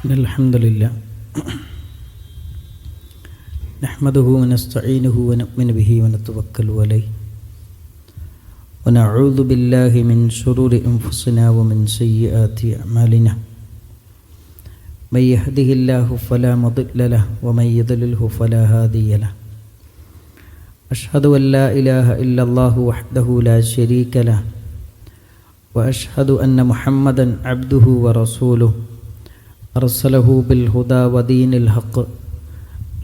الحمد لله نحمده ونستعينه ونؤمن به ونتوكل عليه ونعوذ بالله من شرور أنفسنا ومن سيئات أعمالنا من يهده الله فلا مضل له ومن يضلله فلا هادي له أشهد أن لا إله إلا الله وحده لا شريك له وأشهد أن محمدا عبده ورسوله أرسله بالهدى ودين الحق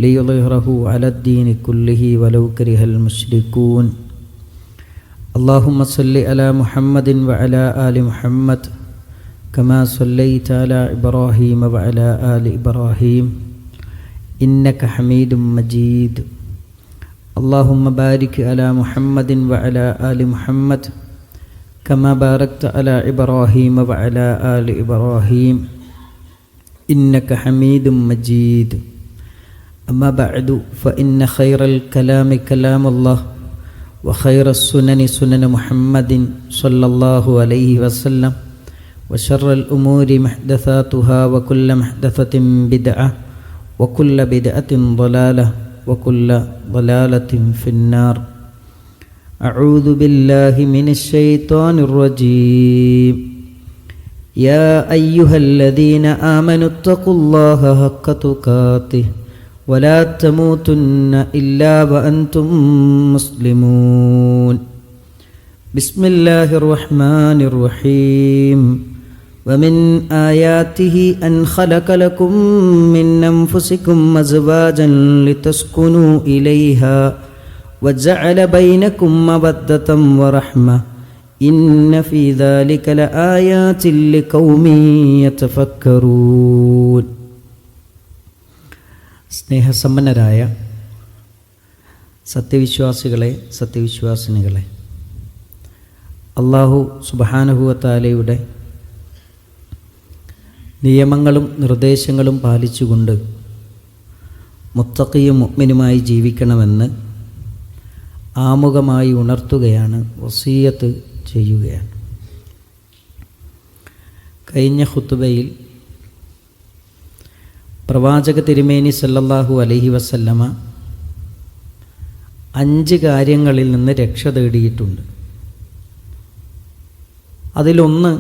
ليظهره على الدين كله ولو كره المشركون اللهم صل على محمد وعلى آل محمد كما صليت على إبراهيم وعلى آل إبراهيم إنك حميد مجيد اللهم بارك على محمد وعلى آل محمد كما باركت على إبراهيم وعلى آل إبراهيم إنك حميد مجيد أما بعد فإن خير الكلام كلام الله وخير السنن سنن محمد صلى الله عليه وسلم وشر الأمور محدثاتها وكل محدثة بدعة وكل بدعة ضلالة وكل ضلالة في النار أعوذ بالله من الشيطان الرجيم يا أيها الذين آمنوا اتقوا الله حق تقاته ولا تموتن إلا وأنتم مسلمون بسم الله الرحمن الرحيم ومن آياته أن خلق لكم من أنفسكم أزواجا لتسكنوا إليها وجعل بينكم مودة ورحمة إن في ذلك لآيات لقوم يتفكرون സ്നേഹസമ്പന്നരായ സത്യവിശ്വാസികളെ, സത്യവിശ്വാസിനികളെ, അല്ലാഹു സുബ്ഹാനഹു വ തആലയുടെ നിയമങ്ങളും നിർദ്ദേശങ്ങളും പാലിച്ചുകൊണ്ട് മുത്തഖിയും മുഅ്മിനുമായി ജീവിക്കണമെന്ന് ആമുഖമായി ഉണർത്തുകയാണ്, വസിയ്യത്ത് ചെയ്യുകയാണ്. കഴിഞ്ഞ ഖുത്ബയിൽ പ്രവാചക തിരുമേനി സല്ലല്ലാഹു അലൈഹി വസല്ലമ 5 കാര്യങ്ങളിൽ നിന്ന് രക്ഷ തേടിയിട്ടുണ്ട്. അതിലൊന്ന്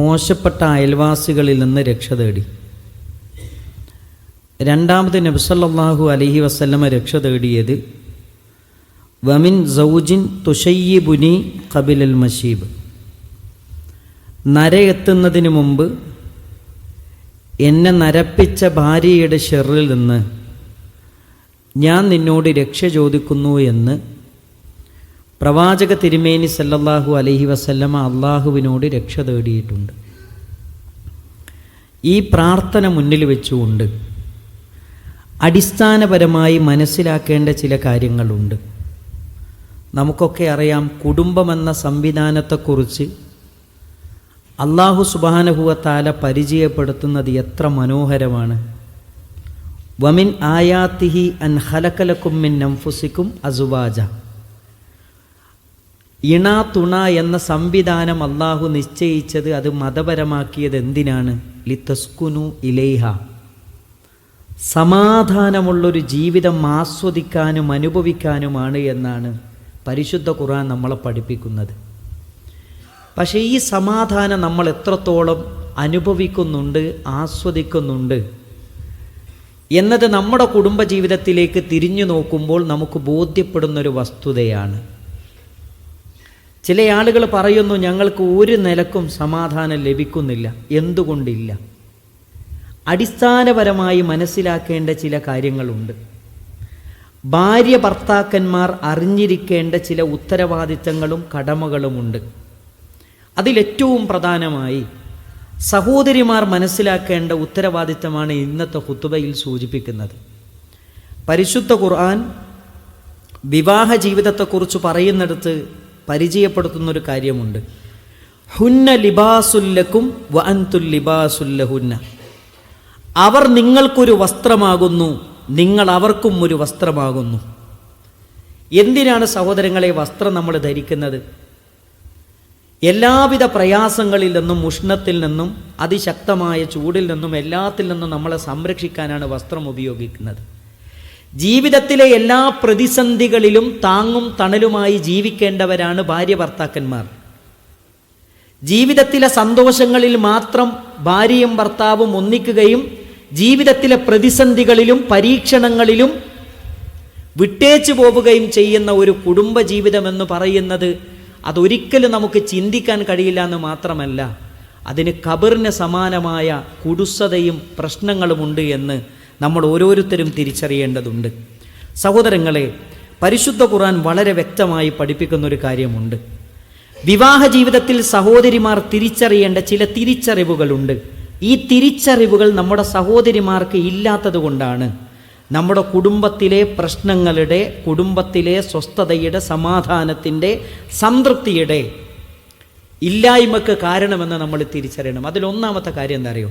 മോശപ്പെട്ട അയൽവാസികളിൽ നിന്ന് രക്ഷ തേടി. രണ്ടാമത് നബി സല്ലല്ലാഹു അലൈഹി വസല്ലമ രക്ഷ തേടിയത് വമിൻ സൗജിൻ തുശയ്യിബുനി ഖബിലൽ മശീബ്, നരയെത്തുന്നതിന് മുമ്പ് എന്നെ നരപ്പിച്ച ഭാര്യയുടെ ഷെറിൽ നിന്ന് ഞാൻ നിന്നോട് രക്ഷ ചോദിക്കുന്നു എന്ന് പ്രവാചക തിരുമേനി സല്ലല്ലാഹു അലൈഹി വസല്ലമ അള്ളാഹുവിനോട് രക്ഷ തേടിയിട്ടുണ്ട്. ഈ പ്രാർത്ഥന മുന്നിൽ വെച്ചുകൊണ്ട് അടിസ്ഥാനപരമായി മനസ്സിലാക്കേണ്ട ചില കാര്യങ്ങളുണ്ട്. നമുക്കൊക്കെ അറിയാം, കുടുംബമെന്ന സംവിധാനത്തെക്കുറിച്ച് അല്ലാഹു സുബ്ഹാനഹു വ തആല പരിചയപ്പെടുത്തുന്നത് എത്ര മനോഹരമാണ്. വമിൻ ആയാത്തിഹി അൻ ഖലഖ ലക്കും മിൻ അൻഫുസിക്കും അസ്വാജ. ഇണ തുണ എന്ന സംവിധാനം അല്ലാഹു നിശ്ചയിച്ചത്, അത് മതപരമാക്കിയത് എന്തിനാണ്? ലിതസ്കുനു ഇലൈഹ, സമാധാനമുള്ളൊരു ജീവിതം ആസ്വദിക്കാനും അനുഭവിക്കാനുമാണ് എന്നാണ് പരിശുദ്ധ ഖുർആൻ നമ്മളെ പഠിപ്പിക്കുന്നത്. പക്ഷേ ഈ സമാധാനം നമ്മൾ എത്രത്തോളം അനുഭവിക്കുന്നുണ്ട്, ആസ്വദിക്കുന്നുണ്ട് എന്നത് നമ്മുടെ കുടുംബജീവിതത്തിലേക്ക് തിരിഞ്ഞു നോക്കുമ്പോൾ നമുക്ക് ബോധ്യപ്പെടുന്നൊരു വസ്തുതയാണ്. ചില ആളുകൾ പറയുന്നു, ഞങ്ങൾക്ക് ഒരു നിലക്കും സമാധാനം ലഭിക്കുന്നില്ല. എന്തുകൊണ്ടില്ല? അടിസ്ഥാനപരമായി മനസ്സിലാക്കേണ്ട ചില കാര്യങ്ങളുണ്ട്. ഭാര്യ ഭർത്താക്കന്മാർ അറിഞ്ഞിരിക്കേണ്ട ചില ഉത്തരവാദിത്തങ്ങളും കടമകളുമുണ്ട്. അതിലേറ്റവും പ്രധാനമായി സഹോദരിമാർ മനസ്സിലാക്കേണ്ട ഉത്തരവാദിത്തമാണ് ഇന്നത്തെ ഖുത്ബയിൽ സൂചിപ്പിക്കുന്നത്. പരിശുദ്ധ ഖുർആൻ വിവാഹ ജീവിതത്തെക്കുറിച്ച് പറയുന്നിടത്ത് പരിചയപ്പെടുത്തുന്നൊരു കാര്യമുണ്ട്. ഹുന്ന ലിബാസുല്ലക്കും വ അൻതുൽ ലിബാസുല്ലഹുന്ന. അവർ നിങ്ങൾക്കൊരു വസ്ത്രമാകുന്നു, നിങ്ങൾ അവർക്കും ഒരു വസ്ത്രമാകുന്നു. എന്തിനാണ് സഹോദരങ്ങളെ വസ്ത്രം നമ്മൾ ധരിക്കുന്നത്? എല്ലാവിധ പ്രയാസങ്ങളിൽ നിന്നും, ഉഷ്ണത്തിൽ നിന്നും, അതിശക്തമായ ചൂടിൽ നിന്നും, എല്ലാത്തിൽ നിന്നും നമ്മളെ സംരക്ഷിക്കാനാണ് വസ്ത്രം ഉപയോഗിക്കുന്നത്. ജീവിതത്തിലെ എല്ലാ പ്രതിസന്ധികളിലും താങ്ങും തണലുമായി ജീവിക്കേണ്ടവരാണ് ഭാര്യ ഭർത്താക്കന്മാർ. ജീവിതത്തിലെ സന്തോഷങ്ങളിൽ മാത്രം ഭാര്യയും ഭർത്താവും ഒന്നിക്കുകയും ജീവിതത്തിലെ പ്രതിസന്ധികളിലും പരീക്ഷണങ്ങളിലും വിട്ടേച്ചു പോവുകയും ചെയ്യുന്ന ഒരു കുടുംബ ജീവിതമെന്ന് പറയുന്നത് അതൊരിക്കലും നമുക്ക് ചിന്തിക്കാൻ കഴിയില്ല എന്ന് മാത്രമല്ല, അതിന് ഖബറിന് സമാനമായ കുടുസതയും പ്രശ്നങ്ങളുമുണ്ട് എന്ന് നമ്മൾ ഓരോരുത്തരും തിരിച്ചറിയേണ്ടതുണ്ട്. സഹോദരങ്ങളെ, പരിശുദ്ധ ഖുർആൻ വളരെ വ്യക്തമായി പഠിപ്പിക്കുന്നൊരു കാര്യമുണ്ട്. വിവാഹ ജീവിതത്തിൽ സഹോദരിമാർ തിരിച്ചറിയേണ്ട ചില തിരിച്ചറിവുകളുണ്ട്. ഈ തിരിച്ചറിവുകൾ നമ്മുടെ സഹോദരിമാർക്ക് ഇല്ലാത്തത് കൊണ്ടാണ് നമ്മുടെ കുടുംബത്തിലെ പ്രശ്നങ്ങളുടെ, കുടുംബത്തിലെ സ്വസ്ഥതയുടെ, സമാധാനത്തിൻ്റെ, സംതൃപ്തിയുടെ ഇല്ലായ്മക്ക് കാരണമെന്ന് നമ്മൾ തിരിച്ചറിയണം. അതിലൊന്നാമത്തെ കാര്യം എന്താ അറിയോ?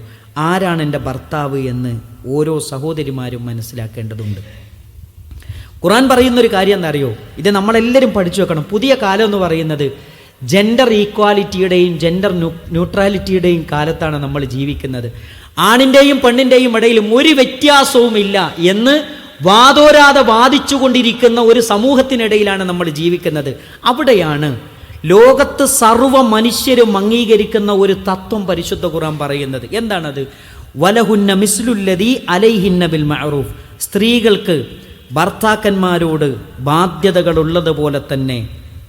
ആരാണ് എൻ്റെ ഭർത്താവ് എന്ന് ഓരോ സഹോദരിമാരും മനസ്സിലാക്കേണ്ടതുണ്ട്. ഖുർആൻ പറയുന്നൊരു കാര്യം എന്താ അറിയോ? ഇത് നമ്മളെല്ലാവരും പഠിച്ചു വെക്കണം. പുതിയ കാലം എന്ന് പറയുന്നത് ജെൻഡർ ഈക്വാലിറ്റിയുടെയും ജെൻഡർ ന്യൂട്രാലിറ്റിയുടെയും കാലത്താണ് നമ്മൾ ജീവിക്കുന്നത്. ആണിൻ്റെയും പെണ്ണിൻ്റെയും ഇടയിലും ഒരു വ്യത്യാസവുമില്ല എന്ന് വാദോരാതെ വാദിച്ചുകൊണ്ടിരിക്കുന്ന ഒരു സമൂഹത്തിനിടയിലാണ് നമ്മൾ ജീവിക്കുന്നത്. അവിടെയാണ് ലോകത്ത് സർവ്വ മനുഷ്യരും അംഗീകരിക്കുന്ന ഒരു തത്വം പരിശുദ്ധ ഖുർആൻ പറയുന്നത്. എന്താണത്? വലഹുന്ന മിസ്ലുല്ലദീ അലൈഹിന്ന ബിൽ മഅറൂഫ്. സ്ത്രീകൾക്ക് ഭർത്താക്കന്മാരോട് ബാധ്യതകളുള്ളതുപോലെ തന്നെ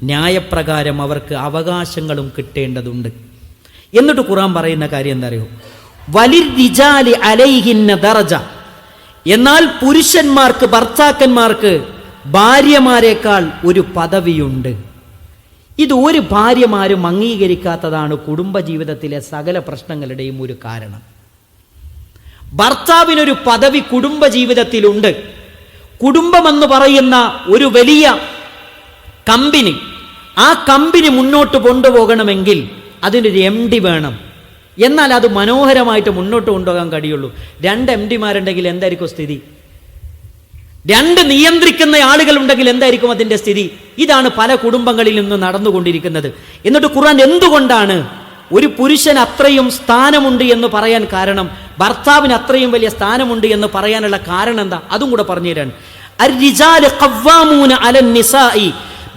ന്യായപ്രകാരം അവർക്ക് അവകാശങ്ങളും കിട്ടേണ്ടതുണ്ട്. എന്നിട്ട് ഖുർആൻ പറയുന്ന കാര്യം എന്താ അറിയോ? വലിർരിജാലി അലൈഹിന്ന ദറജ. എന്നാൽ പുരുഷന്മാർക്ക്, ഭർത്താക്കന്മാർക്ക് ഭാര്യമാരെക്കാൾ ഒരു പദവിയുണ്ട്. ഇത് ഒരു ഭാര്യമാരും അംഗീകരിക്കാത്തതാണ് കുടുംബജീവിതത്തിലെ സകല പ്രശ്നങ്ങളുടെയും ഒരു കാരണം. ഭർത്താവിനൊരു പദവി കുടുംബജീവിതത്തിലുണ്ട്. കുടുംബമെന്ന് പറയുന്ന ഒരു വലിയ കമ്പനി, ആ കമ്പനി മുന്നോട്ട് കൊണ്ടുപോകണമെങ്കിൽ അതിനൊരു MD വേണം. എന്നാൽ അത് മനോഹരമായിട്ട് മുന്നോട്ട് കൊണ്ടുപോകാൻ കഴിയുള്ളൂ. 2 MDമാരുണ്ടെങ്കിൽ എന്തായിരിക്കും സ്ഥിതി? 2 നിയന്ത്രിക്കുന്ന ആളുകളുണ്ടെങ്കിൽ എന്തായിരിക്കും അതിൻ്റെ സ്ഥിതി? ഇതാണ് പല കുടുംബങ്ങളിൽ നിന്ന് നടന്നുകൊണ്ടിരിക്കുന്നത്. എന്നിട്ട് ഖുർആൻ എന്തുകൊണ്ടാണ് ഒരു പുരുഷൻ അത്രയും സ്ഥാനമുണ്ട് എന്ന് പറയാൻ കാരണം, ഭർത്താവിന് അത്രയും വലിയ സ്ഥാനമുണ്ട് എന്ന് പറയാനുള്ള കാരണം എന്താ? അതും കൂടെ പറഞ്ഞു തരാൻ. അർരിജാലു ഖവ്വാമൂന അലൻ നിസാഇ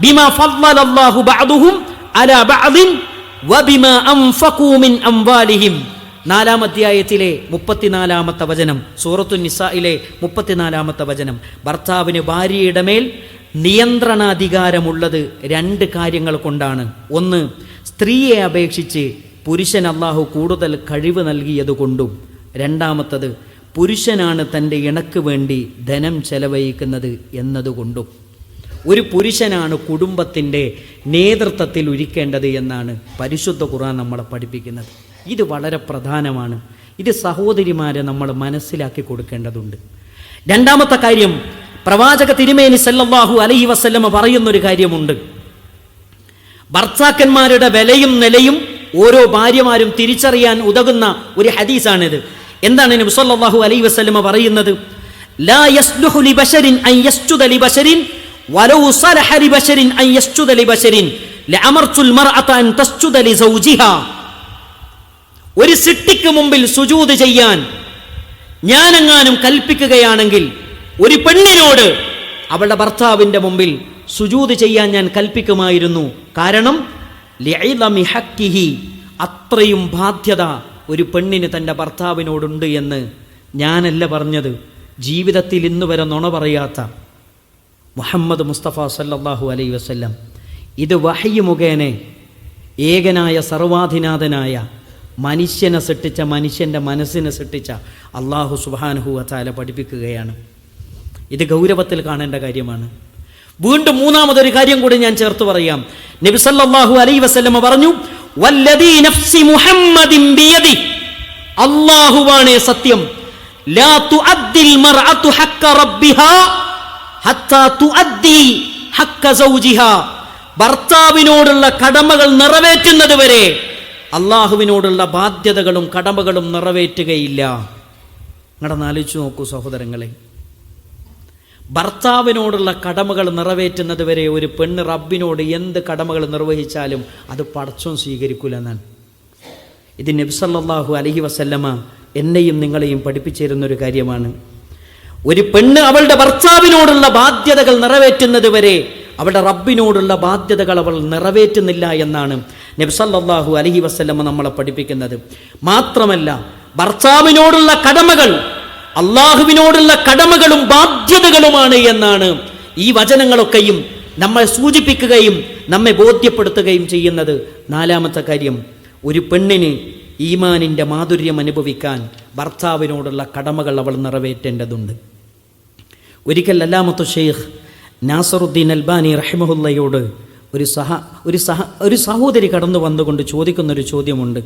ബിമാ ഫദ്ദലല്ലാഹു ബഅദുഹും അലാ ബഅദിൻ വബിമാ അൻഫഖൂ മിൻ അംവാലിഹിം. 4-ാം അധ്യായത്തിലെ 34-ാമത്തെ വചനം, സൂറത്തു നിസായിലെ 34-ാമത്തെ വചനം. ഭർത്താവിന് ഭാര്യയുടെ മേൽ നിയന്ത്രണാധികാരമുള്ളത് 2 കാര്യങ്ങൾ കൊണ്ടാണ്. ഒന്ന്, സ്ത്രീയെ അപേക്ഷിച്ച് പുരുഷൻ അല്ലാഹു കൂടുതൽ കഴിവ് നൽകിയതുകൊണ്ടും. രണ്ടാമത്തത്, പുരുഷനാണ് തൻ്റെ ഇണക്ക് വേണ്ടി ധനം ചെലവഴിക്കുന്നത് എന്നതുകൊണ്ടും. ഒരു പുരുഷനാണ് കുടുംബത്തിൻ്റെ നേതൃത്വത്തിൽ ഇരിക്കേണ്ടത് എന്നാണ് പരിശുദ്ധ ഖുർആൻ നമ്മളെ പഠിപ്പിക്കുന്നത്. ഇത് വളരെ പ്രധാനമാണ്. ഇത് സഹോദരിമാരെ നമ്മൾ മനസ്സിലാക്കി കൊടുക്കേണ്ടതുണ്ട്. രണ്ടാമത്തെ കാര്യം, പ്രവാചക തിരുമേനി സല്ലല്ലാഹു അലൈഹി വസല്ലമ പറയുന്നൊരു കാര്യമുണ്ട്. ഭർത്താക്കന്മാരുടെ വിലയും നിലയും ഓരോ ഭാര്യമാരും തിരിച്ചറിയാൻ ഉതകുന്ന ഒരു ഹദീസാണിത്. എന്താണ് നബി സല്ലല്ലാഹു അലൈഹി വസല്ലമ പറയുന്നത്? ലാ യസ്ലുഹു ലിബശരിൻ അൻ യസ്ജുദ ലിബശരിൻ വലൗ സലഹ ലിബശരിൻ അൻ യസ്ജുദ ലിബശരിൻ ലഅമർതുൽ മർഅത അൻ തസ്ജുദ ലിസൗജിഹാ. ഒരു സിട്ടിക്ക് മുമ്പിൽ സുജൂദ് ചെയ്യാൻ ഞാനെങ്ങാനും കൽപ്പിക്കുകയാണെങ്കിൽ ഒരു പെണ്ണിനോട് അവളുടെ ഭർത്താവിൻ്റെ മുമ്പിൽ സുജൂദ് ചെയ്യാൻ ഞാൻ കൽപ്പിക്കുമായിരുന്നു. കാരണം ലിഇളമി ഹഖ്ഖിഹി, അത്രയും ബാധ്യത ഒരു പെണ്ണിന് തൻ്റെ ഭർത്താവിനോടുണ്ട് എന്ന് ഞാനല്ല പറഞ്ഞത്. ജീവിതത്തിൽ ഇന്ന് വരെ നുണ പറയാത്ത മുഹമ്മദ് മുസ്തഫ സല്ലല്ലാഹു അലൈഹി വസല്ലം ഇത് വഹയി മുഖേന ഏകനായ സർവാധിനാഥനായ മനുഷ്യനെ സൃഷ്ടിച്ച, മനുഷ്യൻ്റെ മനസ്സിനെ സൃഷ്ടിച്ച അല്ലാഹു സുബ്ഹാനഹു വ തആല പഠിപ്പിക്കുകയാണ്. ഇത് ഗൗരവത്തിൽ കാണേണ്ട കാര്യമാണ്. വീണ്ടും മൂന്നാമതൊരു കാര്യം കൂടി ഞാൻ ചേർത്ത് പറയാം. നബി സല്ലല്ലാഹു അലൈഹി വസല്ലം പറഞ്ഞു, വല്ലദീ നഫ്സി മുഹമ്മദിൻ ബിയദി, അല്ലാഹുവാണേ സത്യം, ലാ തുഅദ്ദിൽ മർഅതു ഹഖ്ക റബ്ബിഹാ ഹത്താ തുഅദ്ദി ഹഖ്ക സൗജിഹാ. ഭർത്താവിനോടുള്ള കടമകൾ നിറവേറ്റുന്നത് വരെ അള്ളാഹുവിനോടുള്ള ബാധ്യതകളും കടമകളും നിറവേറ്റുകയില്ല. നിങ്ങളൊന്ന് ആലോചിച്ച് നോക്കൂ സഹോദരങ്ങളെ. ഭർത്താവിനോടുള്ള കടമകൾ നിറവേറ്റുന്നത് വരെ ഒരു പെണ്ണ് റബ്ബിനോട് എന്ത് കടമകൾ നിർവഹിച്ചാലും അത് പടച്ചോൻ സ്വീകരിക്കൂല എന്നാണ്. ഇത് നബി സല്ലല്ലാഹു അലൈഹി വസല്ലമ എന്നെയും നിങ്ങളെയും പഠിപ്പിച്ചിരുന്നൊരു കാര്യമാണ്. ഒരു പെണ്ണ് അവളുടെ ഭർത്താവിനോടുള്ള ബാധ്യതകൾ നിറവേറ്റുന്നത് വരെ അവളുടെ റബ്ബിനോടുള്ള ബാധ്യതകൾ അവൾ നിറവേറ്റുന്നില്ല എന്നാണ് നബി സല്ലല്ലാഹു അലൈഹി വസല്ലമ നമ്മളെ പഠിപ്പിക്കുന്നത്. മാത്രമല്ല, ഭർത്താവിനോടുള്ള കടമകൾ അള്ളാഹുവിനോടുള്ള കടമകളും ബാധ്യതകളുമാണ് എന്നാണ് ഈ വചനങ്ങളൊക്കെയും നമ്മെ സൂചിപ്പിക്കുകയും നമ്മെ ബോധ്യപ്പെടുത്തുകയും ചെയ്യുന്നത്. നാലാമത്തെ കാര്യം, ഒരു പെണ്ണിന് ഈമാനിൻ്റെ മാധുര്യം അനുഭവിക്കാൻ ഭർത്താവിനോടുള്ള കടമകൾ അവൾ നിറവേറ്റേണ്ടതുണ്ട്. ഒരിക്കൽ അല്ലാമത്തു ഷെയ്ഖ് നാസറുദ്ദീൻ അൽബാനി റഹിമഹുല്ലയോട് ഒരു സഹോദരി കടന്നു വന്നുകൊണ്ട് ചോദിക്കുന്നൊരു ചോദ്യമുണ്ട്.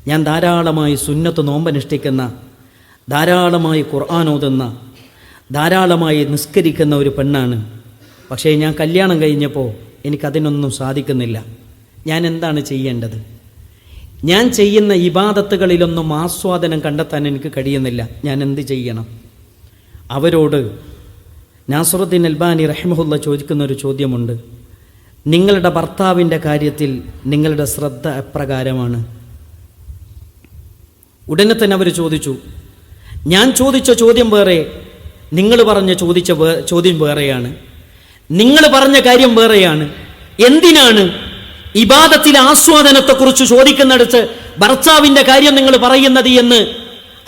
ഞാൻ ധാരാളമായി സുന്നത്ത് നോമ്പനുഷ്ഠിക്കുന്ന, ധാരാളമായി ഖുർആൻ ഓതുന്ന, ധാരാളമായി നിസ്കരിക്കുന്ന ഒരു പെണ്ണാണ്. പക്ഷേ ഞാൻ കല്യാണം കഴിഞ്ഞപ്പോൾ എനിക്കതിനൊന്നും സാധിക്കുന്നില്ല. ഞാൻ എന്താണ് ചെയ്യേണ്ടത്? ഞാൻ ചെയ്യുന്ന ഇബാദത്തുകളിലൊന്നും ആസ്വാദനം കണ്ടെത്താൻ എനിക്ക് കഴിയുന്നില്ല. ഞാൻ എന്ത് ചെയ്യണം? അവരോട് നാസറുദ്ദീൻ അൽബാനി റഹിമഹുല്ല ചോദിക്കുന്നൊരു ചോദ്യമുണ്ട്. നിങ്ങളുടെ ഭർത്താവിൻ്റെ കാര്യത്തിൽ നിങ്ങളുടെ ശ്രദ്ധ എപ്രകാരമാണ്? ഉടനെ തന്നെ അവർ ചോദിച്ചു, ഞാൻ ചോദിച്ച ചോദ്യം വേറെ, നിങ്ങൾ ചോദിച്ച ചോദ്യം വേറെയാണ്, നിങ്ങൾ പറഞ്ഞ കാര്യം വേറെയാണ്. എന്തിനാണ് ഇബാദത്തിലെ ആസ്വാദനത്തെക്കുറിച്ച് ചോദിക്കുന്നിടത്ത് ഭർത്താവിൻ്റെ കാര്യം നിങ്ങൾ പറയുന്നത് എന്ന്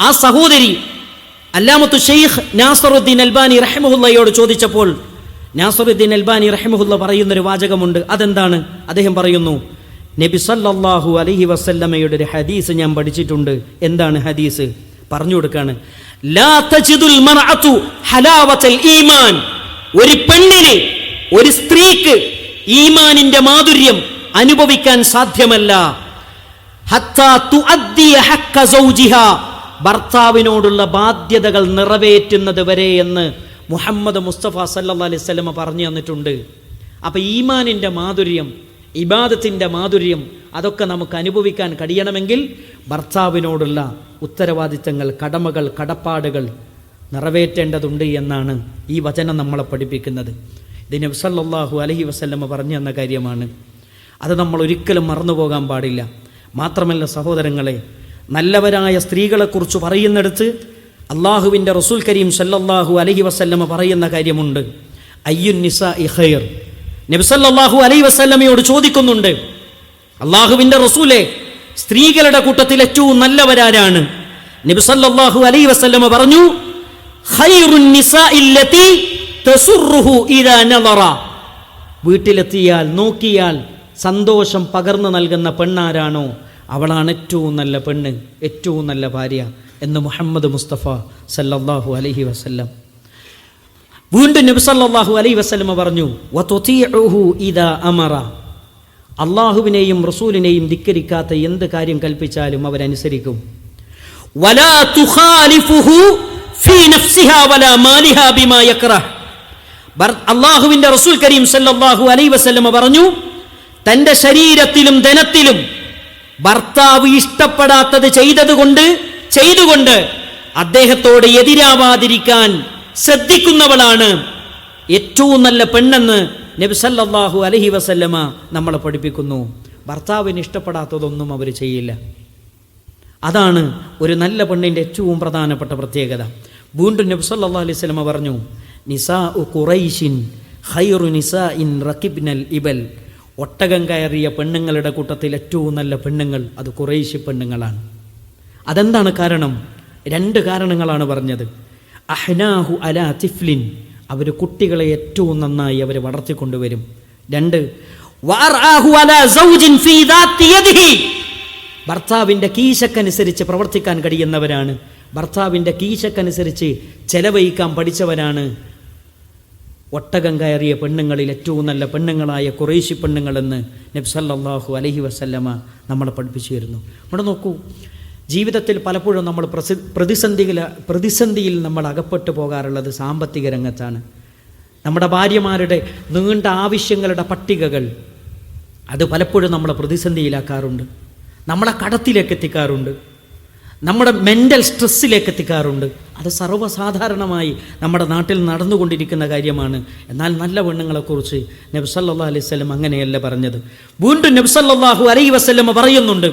ആ സഹോദരി അല്ലാമത്തു ഷെയ്ഖ് നാസറുദ്ദീൻ അൽബാനി റഹിമഹുല്ലയോട് ചോദിച്ചപ്പോൾ നാസറുദ്ദീൻ അൽബാനി റഹിമഹുല്ല പറയുന്നൊരു വാചകമുണ്ട്. അതെന്താണ്? അദ്ദേഹം പറയുന്നു, നബി സല്ലല്ലാഹു അലൈഹി വസല്ലമയുടെ ഒരു ഹദീസ് ഞാൻ പഠിച്ചിട്ടുണ്ട്. എന്താണ് ഹദീസ്? പറഞ്ഞു കൊടുക്കാണ്. ലാ തജിദുൽ മർഅതു ഹലാവത്തൽ ഈമാൻ, ഒരു പെണ്ണിന്, ഒരു സ്ത്രീക്ക് ഈമാനിന്റെ മാധുര്യം അനുഭവിക്കാൻ സാധ്യമല്ല. ഹത്താ തുഅദ്ദിയ ഹഖ്ക സൗജിഹാ, ഭർത്താവിനോടുള്ള ബാധ്യതകൾ നിറവേറ്റുന്നത് വരെ എന്ന് മുഹമ്മദ് മുസ്തഫ സല്ലല്ലാഹു അലൈഹി വസല്ലം പറഞ്ഞു തന്നിട്ടുണ്ട്. അപ്പം ഈമാനിൻ്റെ മാധുര്യം, ഇബാദത്തിൻ്റെ മാധുര്യം അതൊക്കെ നമുക്ക് അനുഭവിക്കാൻ കഴിയണമെങ്കിൽ ഭർത്താവിനോടുള്ള ഉത്തരവാദിത്തങ്ങൾ, കടമകൾ, കടപ്പാടുകൾ നിറവേറ്റേണ്ടതുണ്ട് എന്നാണ് ഈ വചനം നമ്മളെ പഠിപ്പിക്കുന്നത്. ഇത് നബി സല്ലല്ലാഹു അലൈഹി വസല്ലം പറഞ്ഞു തന്ന കാര്യമാണ്. അത് നമ്മൾ ഒരിക്കലും മറന്നുപോകാൻ പാടില്ല. മാത്രമല്ല സഹോദരങ്ങളെ, നല്ലവരായ സ്ത്രീകളെക്കുറിച്ച് പറയുന്നിടത്ത് അള്ളാഹുവിൻ്റെ റസൂൽ കരീം സല്ലല്ലാഹു അലൈഹി വസല്ലമ പറയുന്ന കാര്യമുണ്ട്. അയ്യുൻ നിസാഇ ഖൈർ. നബി സല്ലല്ലാഹു അലൈഹി വസല്ലമയോട് ചോദിക്കുന്നുണ്ട്, അള്ളാഹുവിൻ്റെ റസൂലെ, സ്ത്രീകളുടെ കൂട്ടത്തിൽ ഏറ്റവും നല്ലവരാരാണ്? നബി സല്ലല്ലാഹു അലൈഹി വസല്ലമ പറഞ്ഞു, ഖൈറുൻ നിസാഇല്ലതി തസുറുഹു ഇദാ നളറ. വീട്ടിലെത്തിയാൽ, നോക്കിയാൽ സന്തോഷം പകർന്നു നൽകുന്ന പെണ്ണാരാണോ അവളാണ് ഏറ്റവും നല്ല പെണ്ണ്, ഏറ്റവും നല്ല ഭാര്യ എന്ന് മുഹമ്മദ് മുസ്തഫ സല്ലല്ലാഹു അലൈഹി വസല്ലം. വീണ്ടും നബി സല്ലല്ലാഹു അലൈഹി വസല്ലം പറഞ്ഞു, വതുതീഉഹു ഇദാ അമറ. അള്ളാഹുവിനെയും റസൂലിനെയും ധിക്കരിക്കാത്ത എന്ത് കാര്യം കൽപ്പിച്ചാലും അവരനുസരിക്കും. വലാ തുഖാലിഫുഹു ഫീ നഫ്സിഹാ വലാ മാലിഹാ ബിമാ യക്റഹ്. അള്ളാഹുവിൻ്റെ റസൂൽ കരീം സല്ലല്ലാഹു അലൈഹി വസല്ലം പറഞ്ഞു, തൻ്റെ ശരീരത്തിലും ധനത്തിലും ഭർത്താവ് ഇഷ്ടപ്പെടാത്തത് ചെയ്തുകൊണ്ട് അദ്ദേഹത്തോട് എതിരാവാതിരിക്കാൻ ശ്രദ്ധിക്കുന്നവളാണ് ഏറ്റവും നല്ല പെണ്ണെന്ന് നബി സല്ലല്ലാഹു അലൈഹി വസല്ലമ നമ്മളെ പഠിപ്പിക്കുന്നു. ഭർത്താവിന് ഇഷ്ടപ്പെടാത്തതൊന്നും അവർ ചെയ്യില്ല. അതാണ് ഒരു നല്ല പെണ്ണിൻ്റെ ഏറ്റവും പ്രധാനപ്പെട്ട പ്രത്യേകത. വീണ്ടും നബി സല്ലല്ലാഹു അലൈഹി വസല്ലമ പറഞ്ഞു, നിസാഉ ഖുറൈശിൻ ഖൈറു നിസാഇൻ റകിബ്നൽ ഇബൽ. ഒട്ടകം കയറിയ പെണ്ണുങ്ങളുടെ കൂട്ടത്തിൽ ഏറ്റവും നല്ല പെണ്ണുങ്ങൾ അത് ഖുറൈശി പെണ്ണുങ്ങളാണ്. അതെന്താണ് കാരണം? 2 കാരണങ്ങളാണ് പറഞ്ഞത്. അഹ്നാഹു അലാ തിഫ്ലിൻ, അവർ കുട്ടികളെ ഏറ്റവും നന്നായി അവർ വളർത്തിക്കൊണ്ടുവരും. 2 വഅർആഹു അലാ സൗജിൻ ഫീ ദാത്തി യദിഹി, ഭർത്താവിൻ്റെ കീശക്കനുസരിച്ച് പ്രവർത്തിക്കാൻ കഴിയുന്നവരാണ്, ഭർത്താവിൻ്റെ കീശക്കനുസരിച്ച് ചെലവഴിക്കാൻ പഠിച്ചവരാണ് ഒട്ടകം കയറിയ പെണ്ണുങ്ങളിൽ ഏറ്റവും നല്ല പെണ്ണുങ്ങളായ ഖുറൈശി പെണ്ണുങ്ങളെന്ന് നബി സല്ലല്ലാഹു അലൈഹി വസല്ലമ നമ്മളെ പഠിപ്പിച്ചിരുന്നു. ഇവിടെ നോക്കൂ, ജീവിതത്തിൽ പലപ്പോഴും നമ്മൾ പ്രതിസന്ധിയിൽ നമ്മൾ അകപ്പെട്ടു പോകാറുള്ളത് സാമ്പത്തിക രംഗത്താണ്. നമ്മുടെ ഭാര്യമാരുടെ നീണ്ട ആവശ്യങ്ങളുടെ പട്ടികകൾ അത് പലപ്പോഴും നമ്മളെ പ്രതിസന്ധിയിലാക്കാറുണ്ട്, നമ്മളെ കടത്തിലേക്ക് എത്തിക്കാറുണ്ട്, നമ്മുടെ മെൻ്റൽ സ്ട്രെസ്സിലേക്ക് എത്തിക്കാറുണ്ട്. അത് സർവ്വസാധാരണമായി നമ്മുടെ നാട്ടിൽ നടന്നുകൊണ്ടിരിക്കുന്ന കാര്യമാണ്. എന്നാൽ നല്ല പെണ്ണുങ്ങളെക്കുറിച്ച് നബി സല്ലല്ലാഹു അലൈഹി വസല്ലം അങ്ങനെയല്ല പറഞ്ഞത്. വീണ്ടും നബി സല്ലല്ലാഹു അലൈഹി വസല്ലം പറയുന്നുണ്ട്,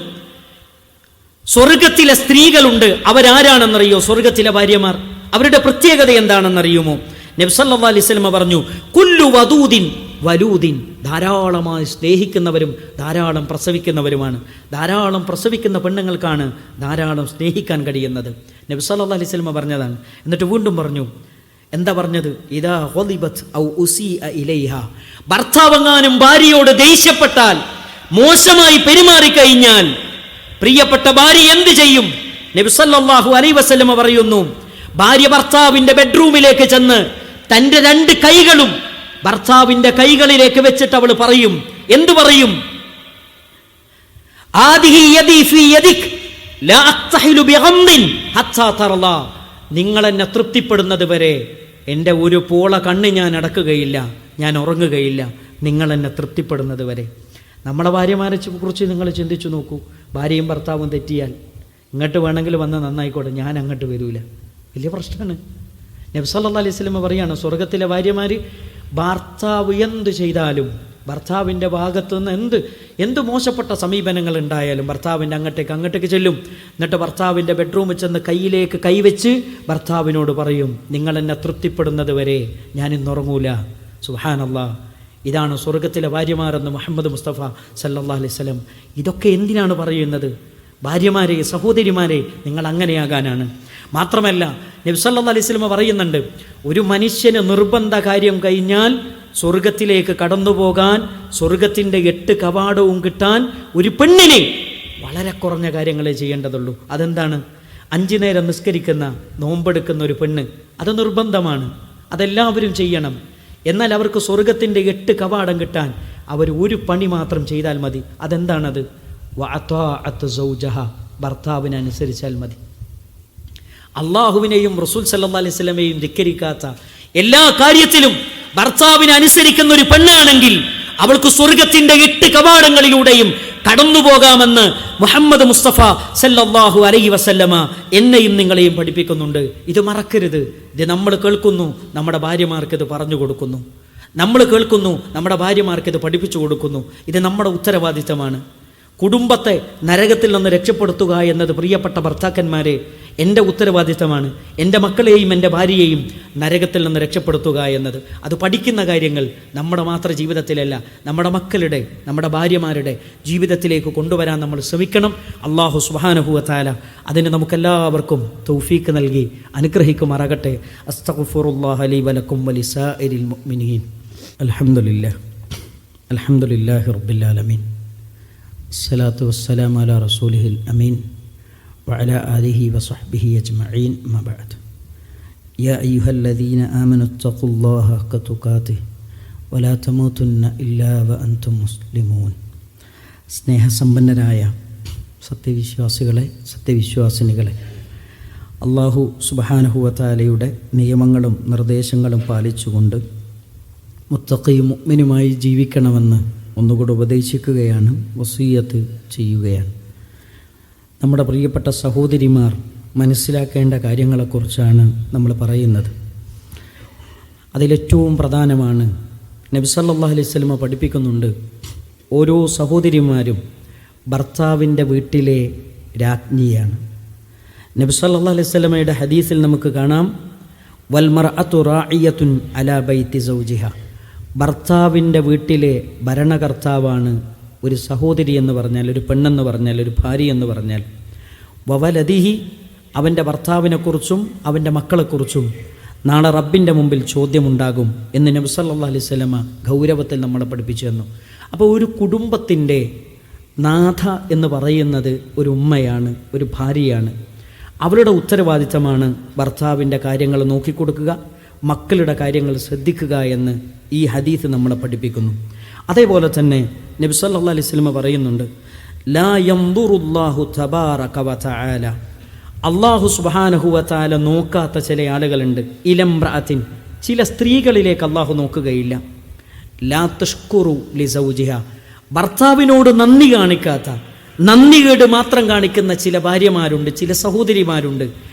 സ്വർഗത്തിലെ സ്ത്രീകളുണ്ട്. അവരാരാണെന്നറിയോ? സ്വർഗത്തിലെ ഭാര്യമാർ. അവരുടെ പ്രത്യേകത എന്താണെന്നറിയുമോ? നബി സല്ലല്ലാഹു അലൈഹി വസല്ലം പറഞ്ഞു, കുല്ലു വദൂദിൻ വലൂദിൻ, ധാരാളമായി സ്നേഹിക്കുന്നവരും ധാരാളം പ്രസവിക്കുന്നവരുമാണ്. ധാരാളം പ്രസവിക്കുന്ന പെണ്ണുങ്ങൾക്കാണ് ധാരാളം സ്നേഹിക്കാൻ കഴിയുന്നത്. നബി സല്ലല്ലാഹു അലൈഹി വസല്ലം പറഞ്ഞതാണ്. എന്നിട്ട് വീണ്ടും പറഞ്ഞു, എന്താ പറഞ്ഞത്? ഇദാ ഗളിബത് ഔ ഉസീഅ ഇലൈഹ, ഭർത്താവെങ്ങാനും ഭാര്യയോട് ദേഷ്യപ്പെട്ടാൽ, മോശമായി പെരുമാറിക്കഴിഞ്ഞാൽ പ്രിയപ്പെട്ട ഭാര്യ എന്ത് ചെയ്യും? നബി സല്ലല്ലാഹു അലൈഹി വസല്ലം പറയുന്നു, ഭാര്യ ഭർത്താവിന്റെ ബെഡ്റൂമിലേക്ക് ചെന്ന് തന്റെ 2 കൈകളും ഭർത്താവിന്റെ കൈകളിലേക്ക് വെച്ചിട്ട് അവൾ പറയും. എന്തു പറയും? ആദിഹി യദി ഫീ യദിക് ലാ അക്തഹിലു ബിഗംദിൻ ഹത്താ തർലാ, നിങ്ങൾ എന്നെ തൃപ്തിപ്പെടുന്നത് വരെ എൻ്റെ ഒരു പോള കണ്ണ് ഞാൻ അടക്കുകയില്ല, ഞാൻ ഉറങ്ങുകയില്ല, നിങ്ങൾ എന്നെ തൃപ്തിപ്പെടുന്നത് വരെ. നമ്മുടെ ഭാര്യമാരെ കുറിച്ച് നിങ്ങൾ ചിന്തിച്ചു നോക്കൂ. ഭാര്യയും ഭർത്താവും തെറ്റിയാൽ, ഇങ്ങോട്ട് വേണമെങ്കിൽ വന്ന് നന്നായിക്കോട്ടെ, ഞാൻ അങ്ങോട്ട് വരൂല, വലിയ പ്രശ്നമാണ്. നബി സല്ലല്ലാഹു അലൈഹി വസല്ലം പറയാണ്, സ്വർഗത്തിലെ ഭാര്യമാർ ഭർത്താവ് എന്ത് ചെയ്താലും, ഭർത്താവിൻ്റെ ഭാഗത്തുനിന്ന് എന്ത് മോശപ്പെട്ട സമീപനങ്ങൾ ഉണ്ടായാലും ഭർത്താവിൻ്റെ അങ്ങോട്ടേക്ക് ചെല്ലും. എന്നിട്ട് ഭർത്താവിൻ്റെ ബെഡ്റൂമിൽ ചെന്ന് കയ്യിലേക്ക് കൈവച്ച് ഭർത്താവിനോട് പറയും, നിങ്ങൾ എന്നെ തൃപ്തിപ്പെടുന്നത് വരെ ഞാൻ ഇന്നുറങ്ങൂല. സുബ്ഹാനല്ലാഹ്. ഇതാണ് സ്വർഗത്തിലെ ഭാര്യമാരെന്ന് മുഹമ്മദ് മുസ്തഫ സല്ലല്ലാഹു അലൈഹി വസല്ലം. ഇതൊക്കെ എന്തിനാണ് പറയുന്നത്? ഭാര്യമാരെ, സഹോദരിമാരെ, നിങ്ങൾ അങ്ങനെയാകാനാണ്. മാത്രമല്ല നബി സല്ലല്ലാഹു അലൈഹി വസല്ലം പറയുന്നുണ്ട്, ഒരു മനുഷ്യന് നിർബന്ധ കാര്യം കഴിഞ്ഞാൽ സ്വർഗത്തിലേക്ക് കടന്നു പോകാൻ, സ്വർഗത്തിൻ്റെ 8 കവാടവും കിട്ടാൻ ഒരു പെണ്ണിനെ വളരെ കുറഞ്ഞ കാര്യങ്ങളെ ചെയ്യേണ്ടതുള്ളൂ. അതെന്താണ്? 5 നേരം നിസ്കരിക്കുന്ന, നോമ്പെടുക്കുന്ന ഒരു പെണ്ണ്, അത് നിർബന്ധമാണ്, അതെല്ലാവരും ചെയ്യണം. എന്നാൽ അവർക്ക് സ്വർഗത്തിൻ്റെ 8 കവാടം കിട്ടാൻ അവർ ഒരു പണി മാത്രം ചെയ്താൽ മതി. അതെന്താണത്? വഅതാഅത്ത് സൗജഹ, ഭർത്താവിനനുസരിച്ചാൽ മതി. അള്ളാഹുവിനെയും റസൂൽ സല്ലല്ലാഹു അലൈഹി വസല്ലമയെയും ധിക്കരിക്കാത്ത, എല്ലാ കാര്യത്തിലും ഭർത്താവിനെ അനുസരിക്കുന്ന ഒരു പെണ്ണാണെങ്കിൽ അവൾക്ക് സ്വർഗത്തിന്റെ 8 കവാടങ്ങളിലൂടെയും കടന്നു പോകാമെന്ന് മുഹമ്മദ് മുസ്തഫ സല്ലല്ലാഹു അലൈഹി വസല്ലമ എന്നെയും നിങ്ങളെയും പഠിപ്പിക്കുന്നുണ്ട്. ഇത് മറക്കരുത്. ഇത് നമ്മൾ കേൾക്കുന്നു, നമ്മുടെ ഭാര്യമാർക്ക് ഇത് പറഞ്ഞു കൊടുക്കുന്നു. നമ്മൾ കേൾക്കുന്നു, നമ്മുടെ ഭാര്യമാർക്ക് ഇത് പഠിപ്പിച്ചു കൊടുക്കുന്നു. ഇത് നമ്മുടെ ഉത്തരവാദിത്തമാണ്. കുടുംബത്തെ നരകത്തിൽ നിന്ന് രക്ഷപ്പെടുത്തുക എന്നത് പ്രിയപ്പെട്ട ഭർത്താക്കന്മാരെ എൻ്റെ ഉത്തരവാദിത്തമാണ്. എൻ്റെ മക്കളെയും എൻ്റെ ഭാര്യയെയും നരകത്തിൽ നിന്ന് രക്ഷപ്പെടുത്തുക എന്നത്, അത് പഠിക്കുന്ന കാര്യങ്ങൾ നമ്മുടെ മാത്രം ജീവിതത്തിലല്ല, നമ്മുടെ മക്കളുടെ, നമ്മുടെ ഭാര്യമാരുടെ ജീവിതത്തിലേക്ക് കൊണ്ടുവരാൻ നമ്മൾ ശ്രമിക്കണം. അല്ലാഹു സുബ്ഹാനഹു വ തആല അതിന് നമുക്കെല്ലാവർക്കും തൗഫീക്ക് നൽകി അനുഗ്രഹിക്കുമാറാകട്ടെ. അസ്തഗ്ഫിറുല്ലാഹ ലി വലക്കും വലിസാഇരിൽ മുഅ്മിനീൻ. അൽഹംദുലില്ലാഹി റബ്ബിൽ ആലമീൻ. അസ്സലാത്തു വസ്സലാമു അലാ റസൂലിഹിൽ അമീൻ വഅലാ ആലിഹി വസഹ്ബിഹി അജ്മഈൻ. അമ്മാ ബഅദ്. യാ അയ്യുഹല്ലദീന ആമനു തഖുല്ലാഹ ഹഖ്ക തുഖാതിഹി വലാ തമൂതുന്ന ഇല്ലാ വഅൻതും മുസ്ലിമൂൻ. സ്നേഹസമ്പന്നരായ സത്യവിശ്വാസികളെ, സത്യവിശ്വാസിനികളെ, അല്ലാഹു സുബ്ഹാനഹു വ തആലയുടെ നിയമങ്ങളും നിർദ്ദേശങ്ങളും പാലിച്ചുകൊണ്ട് മുത്തഖിയും മുഅ്മിനുമായി ജീവിക്കണമെന്ന് ഒന്നുകൂടെ ഉപദേശിക്കുകയാണ്, വസിയ്യത്ത് ചെയ്യുകയാണ്. നമ്മുടെ പ്രിയപ്പെട്ട സഹോദരിമാർ മനസ്സിലാക്കേണ്ട കാര്യങ്ങളെക്കുറിച്ചാണ് നമ്മൾ പറയുന്നത്. അതിലേറ്റവും പ്രധാനമാണ്, നബി സല്ലല്ലാഹു അലൈഹി വസല്ലം പഠിപ്പിക്കുന്നുണ്ട്, ഓരോ സഹോദരിമാരും ഭർത്താവിൻ്റെ വീട്ടിലെ രാജ്ഞിയാണ്. നബി സല്ലല്ലാഹു അലൈഹി വസല്ലമയുടെ ഹദീസിൽ നമുക്ക് കാണാം, വൽ മർഅതു റാഇയത്തുൻ അലാ ബൈതി സൗജിഹ, ഭർത്താവിൻ്റെ വീട്ടിലെ ഭരണകർത്താവാണ് ഒരു സഹോദരി എന്ന് പറഞ്ഞാൽ, ഒരു പെണ്ണെന്ന് പറഞ്ഞാൽ, ഒരു ഭാര്യ എന്ന് പറഞ്ഞാൽ. വവലദിഹി, അവൻ്റെ ഭർത്താവിനെക്കുറിച്ചും അവൻ്റെ മക്കളെക്കുറിച്ചും നാളെ റബ്ബിൻ്റെ മുമ്പിൽ ചോദ്യമുണ്ടാകും എന്ന് നബി സല്ലല്ലാഹു അലൈഹി വസല്ലമ ഗൗരവത്തിൽ നമ്മളെ പഠിപ്പിച്ചു തന്നു. അപ്പോൾ ഒരു കുടുംബത്തിൻ്റെ നാഥ എന്ന് പറയുന്നത് ഒരു ഉമ്മയാണ്, ഒരു ഭാര്യയാണ്. അവളുടെ ഉത്തരവാദിത്തമാണ് ഭർത്താവിൻ്റെ കാര്യങ്ങൾ നോക്കിക്കൊടുക്കുക, മക്കളുടെ കാര്യങ്ങൾ ശ്രദ്ധിക്കുക എന്ന് ഈ ഹദീസ് നമ്മളെ പഠിപ്പിക്കുന്നു. അതേപോലെ തന്നെ നബി സല്ലല്ലാഹു അലൈഹി വസല്ലം പറയുന്നുണ്ട്, ലാ യൻദുറുല്ലാഹു തബാറക വ തആല, അല്ലാഹു സുബ്ഹാനഹു വ തആല നോക്കാത്ത ചില ആളുകളുണ്ട്. ഇലംറഅത്തിൻ, ചില സ്ത്രീകളിലേക്ക് അല്ലാഹു നോക്കുകയില്ല. ലാ തഷ്കുറു ലിസൗജിഹ, ഭർത്താവിനോട് നന്ദി കാണിക്കാത്ത, നന്ദികേട് മാത്രം കാണിക്കുന്ന ചില ഭാര്യമാരുണ്ട്, ചില സഹോദരിമാരുണ്ട്.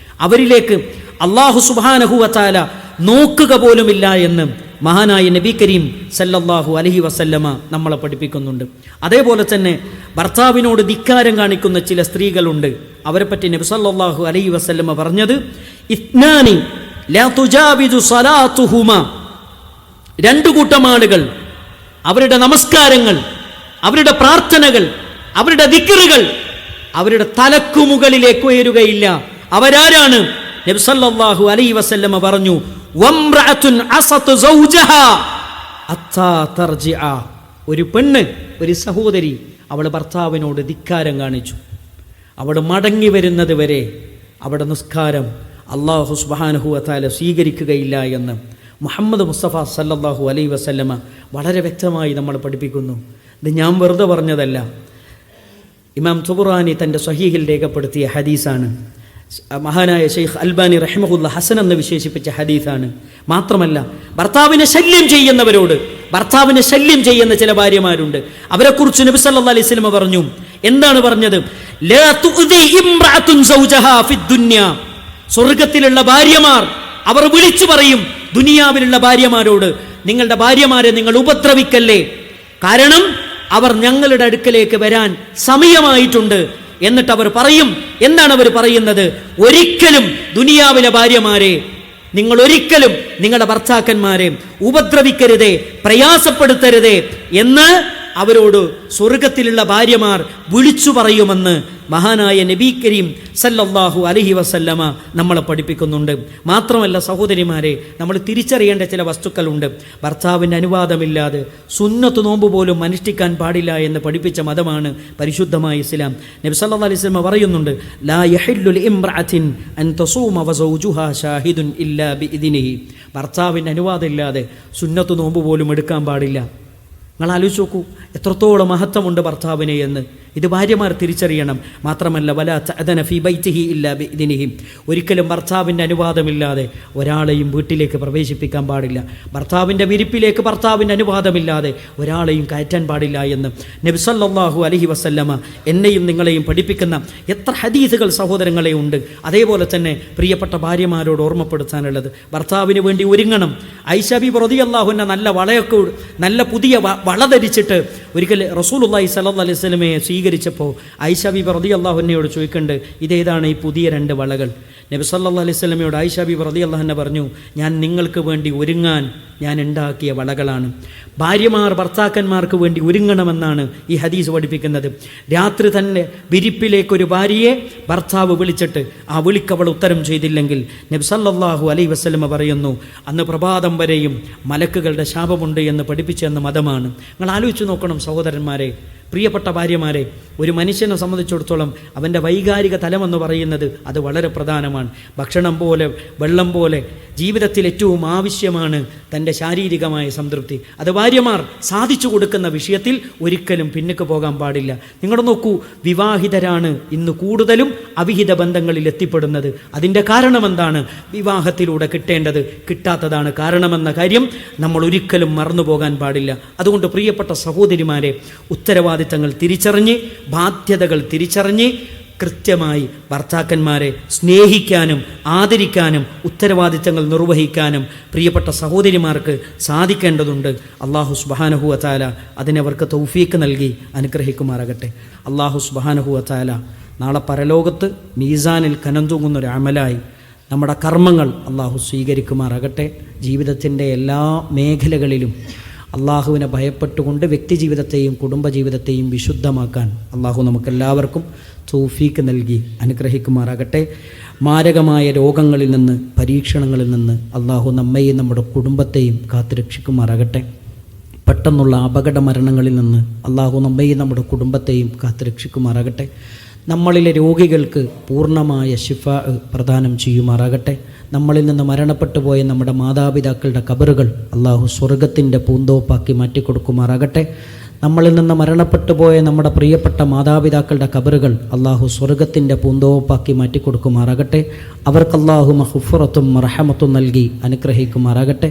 അവരിലേക്ക് അല്ലാഹു സുബ്ഹാനഹു വ തആല നോക്കുക പോലുമില്ല എന്ന് മഹാനായ നബി കരീം സല്ലല്ലാഹു അലൈഹി വസല്ലമ നമ്മളെ പഠിപ്പിക്കുന്നുണ്ട്. അതേപോലെ തന്നെ ഭർത്താവിനോട് ധിക്കാരം കാണിക്കുന്ന ചില സ്ത്രീകളുണ്ട്. അവരെ പറ്റി നബി സല്ലല്ലാഹു അലൈഹി വസല്ലമ പറഞ്ഞത് ഇത്നാനി ലാ തുജാബിദു സലാത്തുഹുമ, രണ്ടു കൂട്ടം ആളുകൾ അവരുടെ നമസ്കാരങ്ങൾ, അവരുടെ പ്രാർത്ഥനകൾ, അവരുടെ ദിക്റുകൾ അവരുടെ തലക്കുമുകളിലേക്ക് ഉയരുകയില്ല. അവരാരാണ്? നബി സല്ലല്ലാഹു അലൈഹി വസല്ലമ പറഞ്ഞു വംറഅത്തുൻ അസതു സൗജഹാ അത്താ തർജിഅ, ഒരു പെണ്ണ്, ഒരു സഹോദരി, അവൾ ഭർത്താവിനോട് ധിക്കാരം കാണിച്ചു, അവൾ മടങ്ങി വരുന്നത് വരെ അവളുടെ നിസ്കാരം അല്ലാഹു സുബ്ഹാനഹു വ തആല സ്വീകരിക്കുകയില്ല എന്ന് മുഹമ്മദ് മുസ്തഫ സല്ലല്ലാഹു അലൈഹി വസല്ലമ വളരെ വ്യക്തമായി നമ്മൾ പഠിപ്പിക്കുന്നു. ഇത് ഞാൻ വെറുതെ പറഞ്ഞതല്ല. ഇമാം തുബറാനി തൻ്റെ സ്വഹീഹിൽ രേഖപ്പെടുത്തിയ ഹദീസാണ്. മഹാനായ ഷെയ്ഖ് അൽബാനി റഹിമഹുല്ല ഹസൻ എന്ന് വിശേഷിപ്പിച്ച ഹദീസാണ്. മാത്രമല്ല, ഭർത്താവിനെ ശല്യം ചെയ്യുന്ന ചില ഭാര്യമാരുണ്ട്. അവരെക്കുറിച്ച് നബി സല്ലല്ലാഹു അലൈഹി വസല്ലം പറഞ്ഞു. എന്താണ് പറഞ്ഞത്? ലാ തുഅ്ദി ഇംറഅത്തുൻ സൗജഹാ ഫിദ്ദുനിയ, സ്വർഗ്ഗത്തിലുള്ള ഭാര്യമാർ അവർ വിളിച്ചു പറയും ദുനിയാവിലുള്ള ഭാര്യമാരോട്, നിങ്ങളുടെ ഭാര്യമാരെ നിങ്ങൾ ഉപദ്രവിക്കല്ലേ, കാരണം അവർ ഞങ്ങളുടെ അടുക്കലേക്ക് വരാൻ സമയമായിട്ടുണ്ട്. എന്നിട്ട് അവർ പറയും, എന്താണ് അവർ പറയുന്നത്? ഒരിക്കലും ദുനിയാവിലെ ഭാര്യമാരെ നിങ്ങൾ ഒരിക്കലും നിങ്ങളുടെ ഭർത്താക്കന്മാരെ ഉപദ്രവിക്കരുതേ, പ്രയാസപ്പെടുത്തരുതേ എന്ന് അവരോട് സ്വർഗത്തിലുള്ള ഭാര്യമാർ വിളിച്ചു പറയുമെന്ന് മഹാനായ നബി കരീം സല്ലല്ലാഹു അലൈഹി വസല്ലമ നമ്മളെ പഠിപ്പിക്കുന്നുണ്ട്. മാത്രമല്ല സഹോദരിമാരെ, നമ്മൾ തിരിച്ചറിയേണ്ട ചില വസ്തുക്കളുണ്ട്. ഭർത്താവിൻ്റെ അനുവാദമില്ലാതെ സുന്നത്ത് നോമ്പ് പോലും അനുഷ്ഠിക്കാൻ പാടില്ല എന്ന് പഠിപ്പിച്ച മതമാണ് പരിശുദ്ധമായ ഇസ്ലാം. നബി സല്ലല്ലാഹു അലൈഹി വസല്ലം പറയുന്നുണ്ട്, ലാ യഹില്ലു ലിഇംറഅത്തിൻ അൻ തസൂമ വസൗജുഹാ ഷാഹിദുൻ ഇല്ലാ ബിഇദ്നിഹി, ഭർത്താവിൻ്റെ അനുവാദമില്ലാതെ സുന്നത്ത് നോമ്പ് പോലും എടുക്കാൻ പാടില്ല. നിങ്ങൾ ആലോചിച്ച് നോക്കൂ, എത്രത്തോളം മഹത്വമുണ്ട് ഭർത്താവിനെ എന്ന്. ഇത് ഭാര്യമാർ തിരിച്ചറിയണം. മാത്രമല്ല, വലാ തഅദന ഫീ ബൈതിഹി ഇല്ലാ ബിഇദ്നിഹി, ഒരിക്കലും ഭർത്താവിൻ്റെ അനുവാദമില്ലാതെ ഒരാളെയും വീട്ടിലേക്ക് പ്രവേശിപ്പിക്കാൻ പാടില്ല. ഭർത്താവിൻ്റെ വിരിപ്പിലേക്ക് ഭർത്താവിൻ്റെ അനുവാദമില്ലാതെ ഒരാളെയും കയറ്റാൻ പാടില്ല എന്ന് നബി സല്ലല്ലാഹു അലൈഹി വസല്ലമ എന്നെയും നിങ്ങളെയും പഠിപ്പിക്കുന്ന എത്ര ഹദീസുകൾ സഹോദരങ്ങളെ ഉണ്ട്. അതേപോലെ തന്നെ പ്രിയപ്പെട്ട ഭാര്യമാരോട് ഓർമ്മപ്പെടുത്താനുള്ളത്, ഭർത്താവിന് വേണ്ടി ഒരുങ്ങണം. ആയിഷ ബീബി റളിയല്ലാഹു അൻഹ നല്ല പുതിയ വള ധരിച്ചിട്ട് ഒരിക്കൽ റസൂലുള്ളാഹി സ്വല്ലല്ലാഹു അലൈഹി വസല്ലമയെ സ്വീകരിച്ചപ്പോൾ ആയിഷ ബീബി റളിയല്ലാഹു അൻഹയോട് ചോദിക്കുന്നുണ്ട്, ഇതേതാണ് ഈ പുതിയ രണ്ട് വളകൾ? നബി സല്ലല്ലാഹു അലൈഹി വസല്ലമയോട് ആയിഷ ബീബി റളിയല്ലാഹു അൻഹ പറഞ്ഞു, ഞാൻ നിങ്ങൾക്ക് വേണ്ടി ഒരുങ്ങാൻ ഞാൻ ഉണ്ടാക്കിയ വളകളാണ്. ഭാര്യമാർ ഭർത്താക്കന്മാർക്ക് വേണ്ടി ഒരുങ്ങണമെന്നാണ് ഈ ഹദീസ് പഠിപ്പിക്കുന്നത്. രാത്രി തന്നെ വിരിപ്പിലേക്കൊരു ഭാര്യയെ ഭർത്താവ് വിളിച്ചിട്ട് ആ വിളിക്കവൾ ഉത്തരം ചെയ്തില്ലെങ്കിൽ നബി സല്ലല്ലാഹു അലൈഹി വസല്ലമ പറയുന്നു, അന്ന് പ്രഭാതം വരെയും മലക്കുകളുടെ ശാപമുണ്ട് എന്ന് പഠിപ്പിച്ചെന്ന മതമാണ്. നിങ്ങൾ ആലോചിച്ച് നോക്കണം സഹോദരന്മാരെ, പ്രിയപ്പെട്ട ഭാര്യമാരെ, ഒരു മനുഷ്യനെ സംബന്ധിച്ചിടത്തോളം അവൻ്റെ വൈകാരിക തലമെന്ന് പറയുന്നത് അത് വളരെ പ്രധാനമാണ്. ഭക്ഷണം പോലെ, വെള്ളം പോലെ ജീവിതത്തിൽ ഏറ്റവും ആവശ്യമാണ് തൻ്റെ ശാരീരികമായ സംതൃപ്തി. അത് ഭാര്യമാർ സാധിച്ചു കൊടുക്കുന്ന വിഷയത്തിൽ ഒരിക്കലും പിന്നിക്ക് പോകാൻ പാടില്ല. നിങ്ങൾ നോക്കൂ, വിവാഹിതരാണ് ഇന്ന് കൂടുതലും അവിഹിത ബന്ധങ്ങളിൽ എത്തിപ്പെടുന്നത്. അതിൻ്റെ കാരണം എന്താണ്? വിവാഹത്തിലൂടെ കിട്ടേണ്ടത് കിട്ടാത്തതാണ് കാരണമെന്ന കാര്യം നമ്മൾ ഒരിക്കലും മറന്നു പോകാൻ പാടില്ല. അതുകൊണ്ട് പ്രിയപ്പെട്ട സഹോദരിമാരെ, ഉത്തരവാദിത്തങ്ങൾ തിരിച്ചറിഞ്ഞ്, ബാധ്യതകൾ തിരിച്ചറിഞ്ഞ് കൃത്യമായി ഭർത്താക്കന്മാരെ സ്നേഹിക്കാനും ആദരിക്കാനും ഉത്തരവാദിത്തങ്ങൾ നിർവഹിക്കാനും പ്രിയപ്പെട്ട സഹോദരിമാർക്ക് സാധിക്കേണ്ടതുണ്ട്. അല്ലാഹു സുബ്ഹാനഹു വ തആല അതിനവർക്ക് തൗഫീക്ക് നൽകി അനുഗ്രഹിക്കുമാറാകട്ടെ. അല്ലാഹു സുബ്ഹാനഹു വ തആല നാളെ പരലോകത്ത് മീസാനിൽ കനം തൂങ്ങുന്നൊരു അമലായി നമ്മുടെ കർമ്മങ്ങൾ അല്ലാഹു സ്വീകരിക്കുമാറാകട്ടെ. ജീവിതത്തിൻ്റെ എല്ലാ മേഖലകളിലും അള്ളാഹുവിനെ ഭയപ്പെട്ടുകൊണ്ട് വ്യക്തിജീവിതത്തെയും കുടുംബജീവിതത്തെയും വിശുദ്ധമാക്കാൻ അള്ളാഹു നമുക്കെല്ലാവർക്കും തൗഫീക്ക് നൽകി അനുഗ്രഹിക്കുമാറാകട്ടെ. മാരകമായ രോഗങ്ങളിൽ നിന്ന്, പരീക്ഷണങ്ങളിൽ നിന്ന് അള്ളാഹു നമ്മെയും നമ്മുടെ കുടുംബത്തെയും കാത്തുരക്ഷിക്കുമാറാകട്ടെ. പെട്ടെന്നുള്ള അപകട മരണങ്ങളിൽ നിന്ന് അള്ളാഹു നമ്മെയും നമ്മുടെ കുടുംബത്തെയും കാത്തുരക്ഷിക്കുമാറാകട്ടെ. നമ്മളിലെ രോഗികൾക്ക് പൂർണ്ണമായ ശിഫാ പ്രദാനം ചെയ്യുമാറാകട്ടെ. നമ്മളിൽ നിന്ന് മരണപ്പെട്ടു പോയ നമ്മുടെ മാതാപിതാക്കളുടെ ഖബറുകൾ അള്ളാഹു സ്വർഗത്തിൻ്റെ പൂന്തോപ്പാക്കി മാറ്റിക്കൊടുക്കുമാറാകട്ടെ. നമ്മളിൽ നിന്ന് മരണപ്പെട്ടു പോയ നമ്മുടെ പ്രിയപ്പെട്ട മാതാപിതാക്കളുടെ ഖബറുകൾ അള്ളാഹു സ്വർഗത്തിൻ്റെ പൂന്തോപ്പാക്കി മാറ്റിക്കൊടുക്കുമാറാകട്ടെ. അവർക്ക് അള്ളാഹു മഗ്ഫിറത്തും റഹമത്തും നൽകി അനുഗ്രഹിക്കുമാറാകട്ടെ.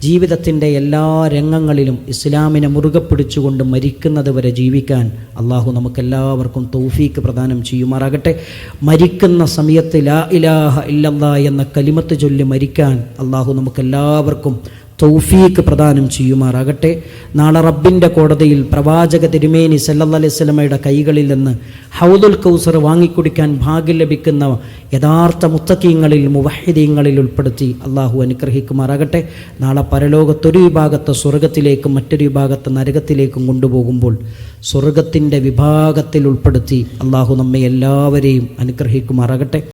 ജീവിതത്തിൻ്റെ എല്ലാ രംഗങ്ങളിലും ഇസ്ലാമിനെ മുറുകെ പിടിച്ചുകൊണ്ട് മരിക്കുന്നത് വരെ ജീവിക്കാൻ അള്ളാഹു നമുക്കെല്ലാവർക്കും തൗഫീക്ക് പ്രദാനം ചെയ്യുമാറാകട്ടെ. മരിക്കുന്ന സമയത്ത് ലാ ഇലാഹ ഇല്ലല്ലാഹ് എന്ന കലിമത്ത് ചൊല്ലി മരിക്കാൻ അള്ളാഹു നമുക്കെല്ലാവർക്കും തൗഫീക്ക് പ്രദാനം ചെയ്യുമാറാകട്ടെ. നാളെ റബ്ബിൻ്റെ കോടതിയിൽ പ്രവാചക തിരുമേനി സല്ലല്ലാഹു അലൈഹി വസല്ലമയുടെ കൈകളിൽ നിന്ന് ഹൗദുൽ കൗസർ വാങ്ങിക്കുടിക്കാൻ ഭാഗ്യം ലഭിക്കുന്ന യഥാർത്ഥ മുത്തഖീങ്ങളിൽ മുവഹിദീങ്ങളിൽ ഉൾപ്പെടുത്തി അള്ളാഹു അനുഗ്രഹിക്കുമാറാകട്ടെ. നാളെ പരലോകത്തൊരു വിഭാഗത്തെ സ്വർഗത്തിലേക്കും മറ്റൊരു വിഭാഗത്തെ നരകത്തിലേക്കും കൊണ്ടുപോകുമ്പോൾ സ്വർഗത്തിൻ്റെ വിഭാഗത്തിൽ ഉൾപ്പെടുത്തി അള്ളാഹു നമ്മെ എല്ലാവരെയും അനുഗ്രഹിക്കുമാറാകട്ടെ.